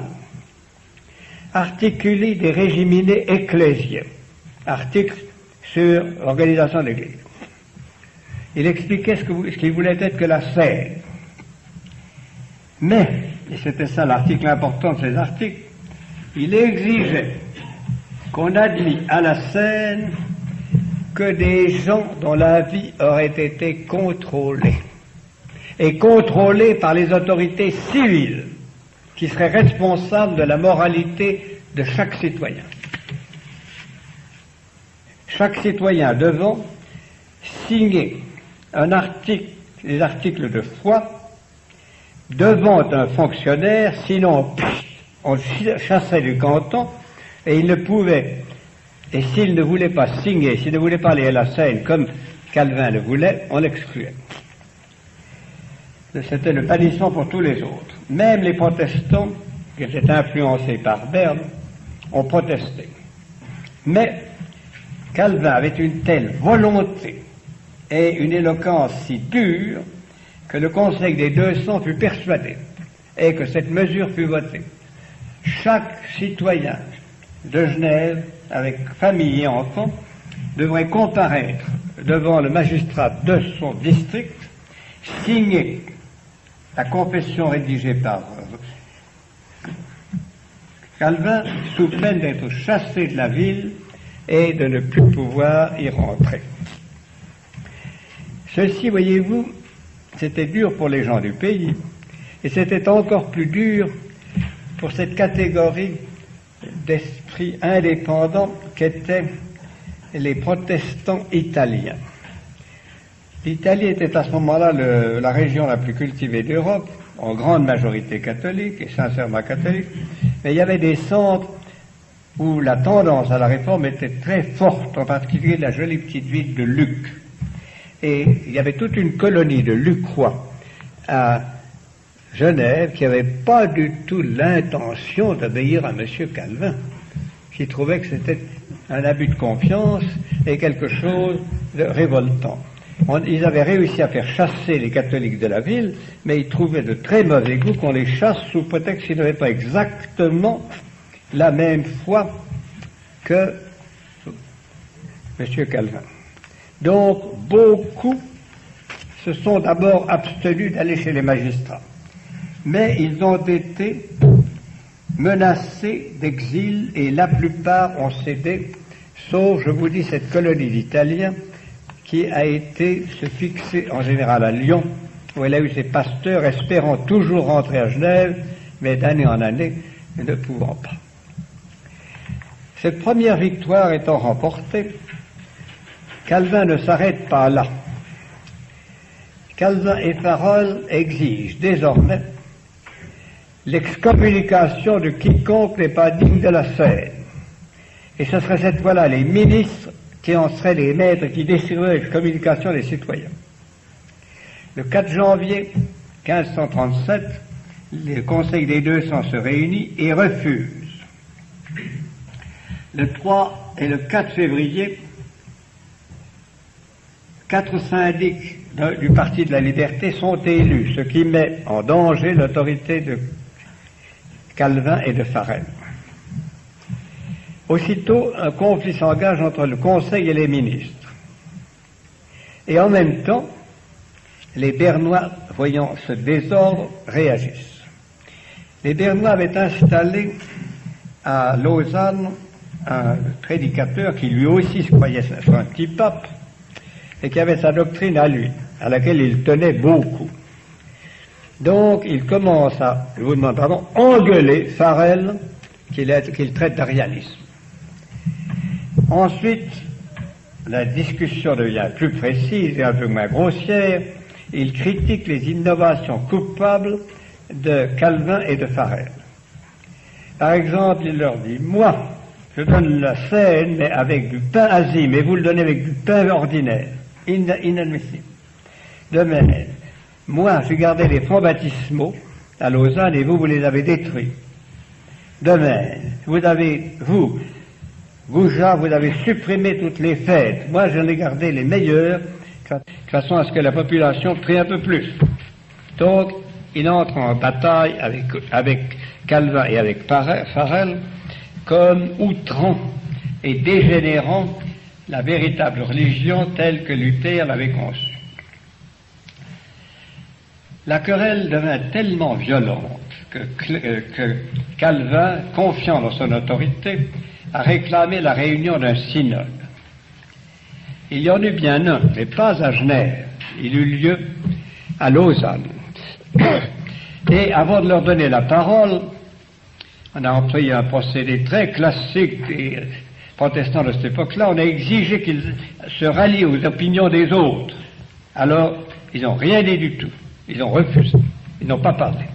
Articuli des régiminés ecclésiens, article sur l'organisation de l'Église. Il expliquait ce qu'il voulait être que la scène. Mais, et c'était ça l'article important de ces articles, il exigeait qu'on admit à la scène que des gens dont la vie aurait été contrôlée, et contrôlée par les autorités civiles, qui seraient responsables de la moralité de chaque citoyen. Chaque citoyen devant signer des articles de foi devant un fonctionnaire, sinon on le chassait du canton, et il ne pouvait, et s'il ne voulait pas signer, s'il ne voulait pas aller à la scène comme Calvin le voulait, on l'excluait. C'était le bannissement pour tous les autres. Même les protestants, qui étaient influencés par Berne, ont protesté. Mais Calvin avait une telle volonté et une éloquence si pure que le Conseil des 200 fut persuadé et que cette mesure fut votée. Chaque citoyen de Genève, avec famille et enfants, devrait comparaître devant le magistrat de son district, signer la confession rédigée par Calvin, sous peine d'être chassé de la ville et de ne plus pouvoir y rentrer. Ceci, voyez-vous, c'était dur pour les gens du pays, et c'était encore plus dur pour cette catégorie d'esprits indépendants qu'étaient les protestants italiens. L'Italie était à ce moment-là la région la plus cultivée d'Europe, en grande majorité catholique et sincèrement catholique, mais il y avait des centres où la tendance à la réforme était très forte, en particulier la jolie petite ville de Lucques. Et il y avait toute une colonie de Lucquois à Genève qui n'avait pas du tout l'intention d'obéir à M. Calvin, qui trouvait que c'était un abus de confiance et quelque chose de révoltant. Ils avaient réussi à faire chasser les catholiques de la ville, mais ils trouvaient de très mauvais goût qu'on les chasse sous prétexte qu'ils n'avaient pas exactement la même foi que M. Calvin. Donc, beaucoup se sont d'abord abstenus d'aller chez les magistrats, mais ils ont été menacés d'exil et la plupart ont cédé, sauf, je vous dis, cette colonie d'Italiens qui a été se fixer en général à Lyon, où elle a eu ses pasteurs, espérant toujours rentrer à Genève, mais d'année en année, ne pouvant pas. Cette première victoire étant remportée, Calvin ne s'arrête pas là. Calvin et Farel exigent désormais l'excommunication de quiconque n'est pas digne de la scène. Et ce serait cette fois-là les ministres qui en seraient les maîtres qui décideraient l'excommunication des citoyens. Le 4 janvier 1537, le Conseil des 200 se réunit et refuse. Le 3 et le 4 février, 4 syndics du Parti de la Liberté sont élus, ce qui met en danger l'autorité de Calvin et de Farel. Aussitôt, un conflit s'engage entre le Conseil et les ministres. Et en même temps, les Bernois, voyant ce désordre, réagissent. Les Bernois avaient installé à Lausanne un prédicateur qui lui aussi se croyait être un petit pape et qui avait sa doctrine à lui, à laquelle il tenait beaucoup. Donc, il commence à, je vous demande pardon, engueuler Farel, qu'il traite d'arianisme. Ensuite, la discussion devient plus précise et un peu moins grossière. Il critique les innovations coupables de Calvin et de Farel. Par exemple, il leur dit « Moi, Je donne la scène, mais avec du pain assis, mais vous le donnez avec du pain ordinaire. Inadmissible. De même, moi, j'ai gardé les fonds baptismaux à Lausanne et vous les avez détruits. De même, vous, Jean, vous avez supprimé toutes les fêtes. Moi, j'en ai gardé les meilleures, de façon à ce que la population prie un peu plus. Donc, il entre en bataille avec Calvin et avec Farel comme outrant et dégénérant la véritable religion telle que Luther l'avait conçue. La querelle devint tellement violente que Calvin, confiant dans son autorité, a réclamé la réunion d'un synode. Il y en eut bien un, mais pas à Genève. Il eut lieu à Lausanne. Et avant de leur donner la parole, on a employé un procédé très classique des protestants de cette époque-là. On a exigé qu'ils se rallient aux opinions des autres. Alors, ils n'ont rien dit du tout. Ils ont refusé. Ils n'ont pas parlé.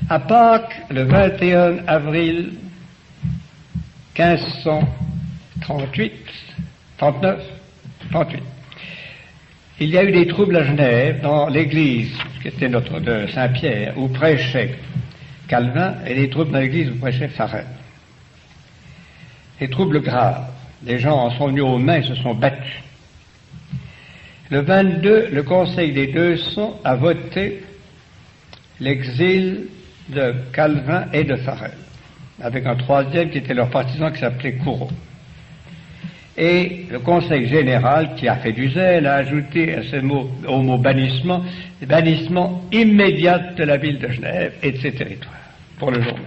À Pâques, le 21 avril 1538, il y a eu des troubles à Genève, dans l'église, qui était de Saint-Pierre, où prêchait Calvin, et des troubles dans l'église où prêchait Farel. Des troubles graves. Les gens en sont venus aux mains et se sont battus. Le 22, le Conseil des 200 a voté l'exil de Calvin et de Farel, avec un troisième qui était leur partisan qui s'appelait Courreau. Et le Conseil général, qui a fait du zèle, a ajouté à ce mot, au mot bannissement immédiat de la ville de Genève et de ses territoires, pour le jour même.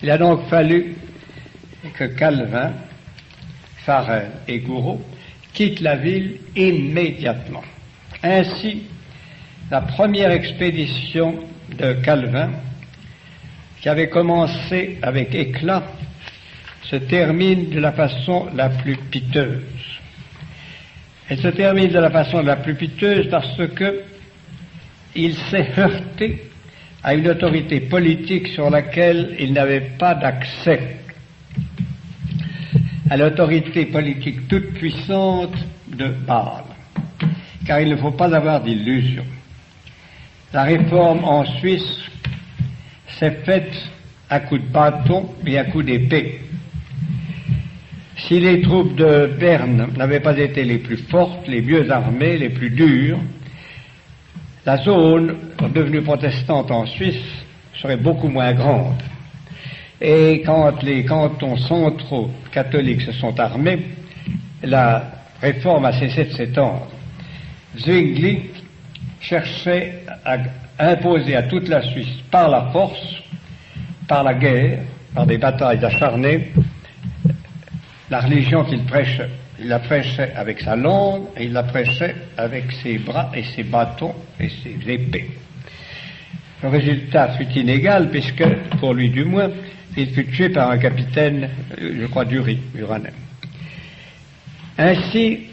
Il a donc fallu que Calvin, Farel et Courreau quittent la ville immédiatement. Ainsi, la première expédition de Calvin, qui avait commencé avec éclat, se termine de la façon la plus piteuse. Elle se termine de la façon la plus piteuse parce que il s'est heurté à une autorité politique sur laquelle il n'avait pas d'accès, à l'autorité politique toute puissante de Bâle, car il ne faut pas avoir d'illusions. La réforme en Suisse s'est faite à coups de bâton et à coups d'épée. Si les troupes de Berne n'avaient pas été les plus fortes, les mieux armées, les plus dures, la zone devenue protestante en Suisse serait beaucoup moins grande. Et quand les cantons centraux catholiques se sont armés, la réforme a cessé de s'étendre. Zwingli cherchait à imposer à toute la Suisse par la force, par la guerre, par des batailles acharnées, la religion qu'il prêchait. Il la prêchait avec sa langue et il la prêchait avec ses bras et ses bâtons et ses épées. Le résultat fut inégal puisque, pour lui du moins, il fut tué par un capitaine, je crois, Uranem. Ainsi,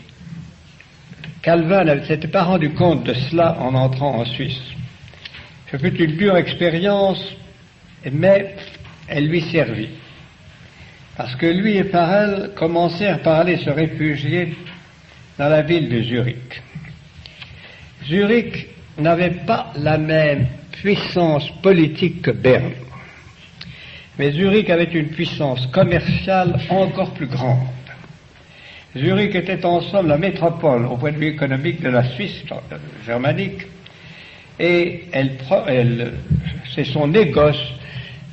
Calvin ne s'était pas rendu compte de cela en entrant en Suisse. Ce fut une dure expérience, mais elle lui servit. Parce que lui et Farel commencèrent par aller se réfugier dans la ville de Zurich. Zurich n'avait pas la même puissance politique que Berne. Mais Zurich avait une puissance commerciale encore plus grande. Zurich était en somme la métropole au point de vue économique de la Suisse germanique, et c'est son négoce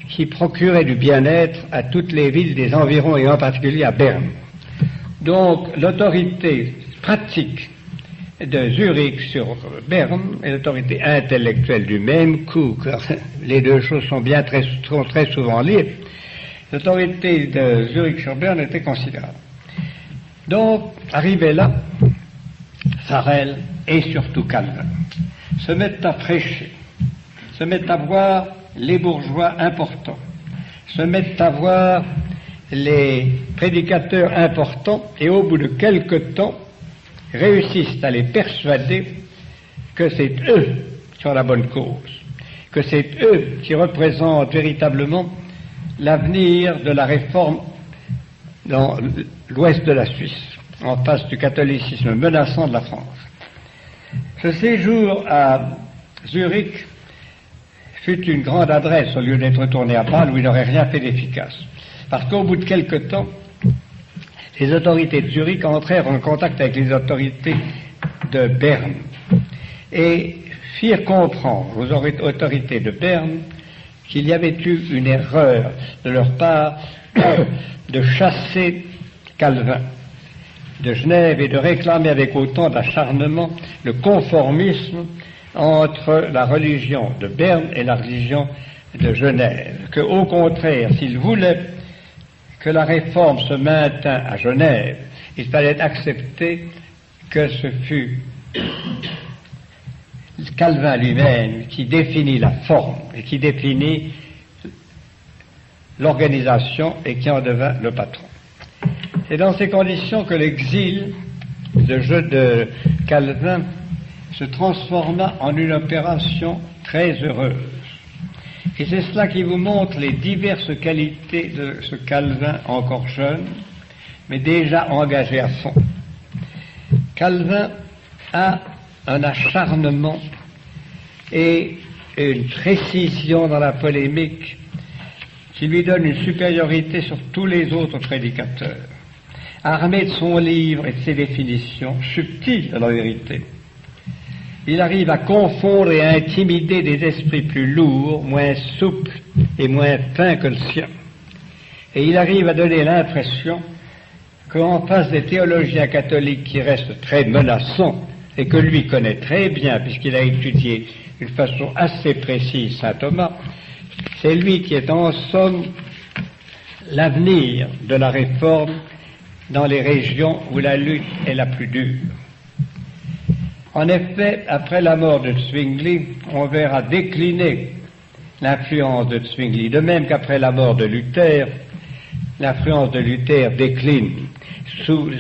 qui procurait du bien-être à toutes les villes des environs et en particulier à Berne. Donc l'autorité pratique de Zurich sur Berne et l'autorité intellectuelle du même coup, car les deux choses sont très souvent liées, l'autorité de Zurich sur Berne était considérable. Donc, arrivé là, Farel et surtout Calvin se mettent à prêcher, se mettent à voir les bourgeois importants, se mettent à voir les prédicateurs importants et au bout de quelque temps réussissent à les persuader que c'est eux qui ont la bonne cause, que c'est eux qui représentent véritablement l'avenir de la réforme dans l'ouest de la Suisse, en face du catholicisme menaçant de la France. Ce séjour à Zurich fut une grande adresse au lieu d'être retourné à Bâle où il n'aurait rien fait d'efficace. Parce qu'au bout de quelque temps, les autorités de Zurich entrèrent en contact avec les autorités de Berne et firent comprendre aux autorités de Berne qu'il y avait eu une erreur de leur part de chasser Calvin de Genève et de réclamer avec autant d'acharnement le conformisme entre la religion de Berne et la religion de Genève. Qu'au contraire, s'ils voulaient que la réforme se maintint à Genève, il fallait accepter que ce fût Calvin lui-même qui définit la forme et qui définit l'organisation et qui en devint le patron. C'est dans ces conditions que l'exil de Calvin se transforma en une opération très heureuse. Et c'est cela qui vous montre les diverses qualités de ce Calvin encore jeune, mais déjà engagé à fond. Calvin a un acharnement et une précision dans la polémique qui lui donne une supériorité sur tous les autres prédicateurs. Armé de son livre et de ses définitions, subtiles à la vérité, il arrive à confondre et à intimider des esprits plus lourds, moins souples et moins fins que le sien. Et il arrive à donner l'impression qu'en face des théologiens catholiques qui restent très menaçants et que lui connaît très bien puisqu'il a étudié d'une façon assez précise saint Thomas, c'est lui qui est en somme l'avenir de la réforme dans les régions où la lutte est la plus dure. En effet, après la mort de Zwingli, on verra décliner l'influence de Zwingli, de même qu'après la mort de Luther, l'influence de Luther décline. Sous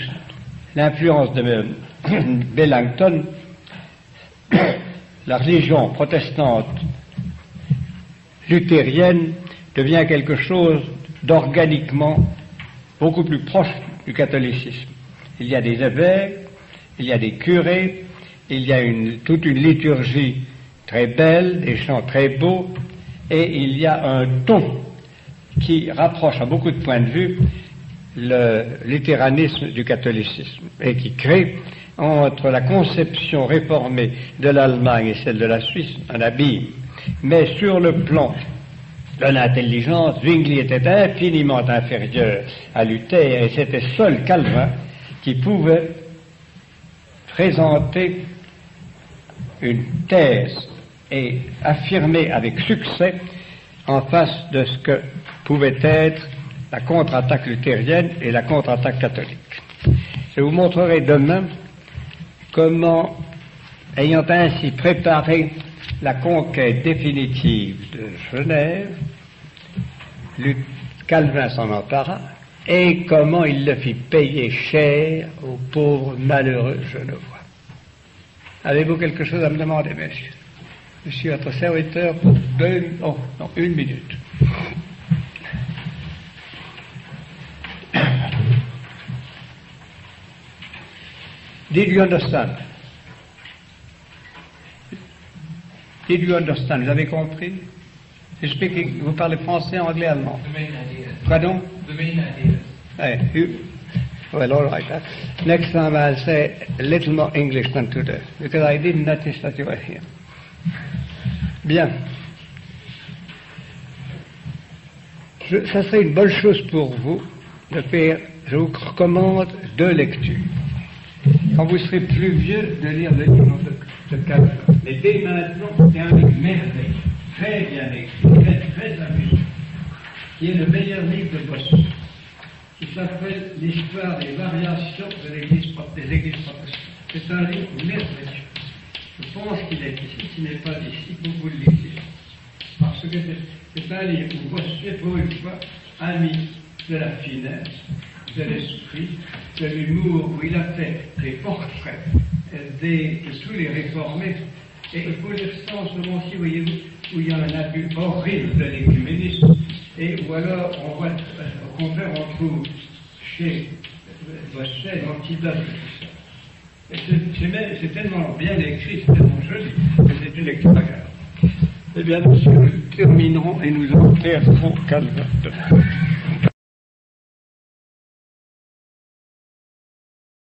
l'influence de Melanchthon, la religion protestante luthérienne devient quelque chose d'organiquement beaucoup plus proche du catholicisme. Il y a des évêques, il y a des curés, il y a toute une liturgie très belle, des chants très beaux, et il y a un ton qui rapproche à beaucoup de points de vue le luthéranisme du catholicisme, et qui crée entre la conception réformée de l'Allemagne et celle de la Suisse un abîme. Mais sur le plan de l'intelligence, Zwingli était infiniment inférieur à Luther, et c'était seul Calvin qui pouvait présenter une thèse et affirmer avec succès en face de ce que pouvait être la contre-attaque luthérienne et la contre-attaque catholique. Je vous montrerai demain comment, ayant ainsi préparé la conquête définitive de Genève, Calvin s'en empara, et comment il le fit payer cher aux pauvres malheureux Genevois. Avez-vous quelque chose à me demander, messieurs? Je suis votre serviteur pour une minute. Did you understand? Did you understand? Vous avez compris? Vous parlez français, anglais, allemand? The main idea. Pardon? The main idea. Well, all right. Next time I'll say a little more English than today, because I didn't notice that you were here. Bien. Ça serait une bonne chose pour vous de faire, je vous recommande 2 lectures. Quand vous serez plus vieux, de lire le livre de Calvin. Mais dès maintenant, c'est un livre merveilleux, très bien écrit, très amusant, qui est le meilleur livre de Bossuet, qui s'appelle L'histoire des variations des églises protestantes. C'est un livre merveilleux. Je pense qu'il est ici, s'il n'est pas ici, pour vous le lisiez. Parce que c'est un livre où Bossuet, pour une fois, a mis de la finesse, de l'esprit, de l'humour, où il a fait des portraits de tous les réformés. Et il faut lire ça en ce moment-ci, voyez-vous, où il y a un abus horrible de l'écuménisme, ou alors, au contraire, on trouve chez Bossuet l'antidote de tout ça. Et c'est tellement bien écrit, c'est tellement joli, que c'est une lecture agréable. Eh bien, nous terminerons et nous enterrerons Calvin.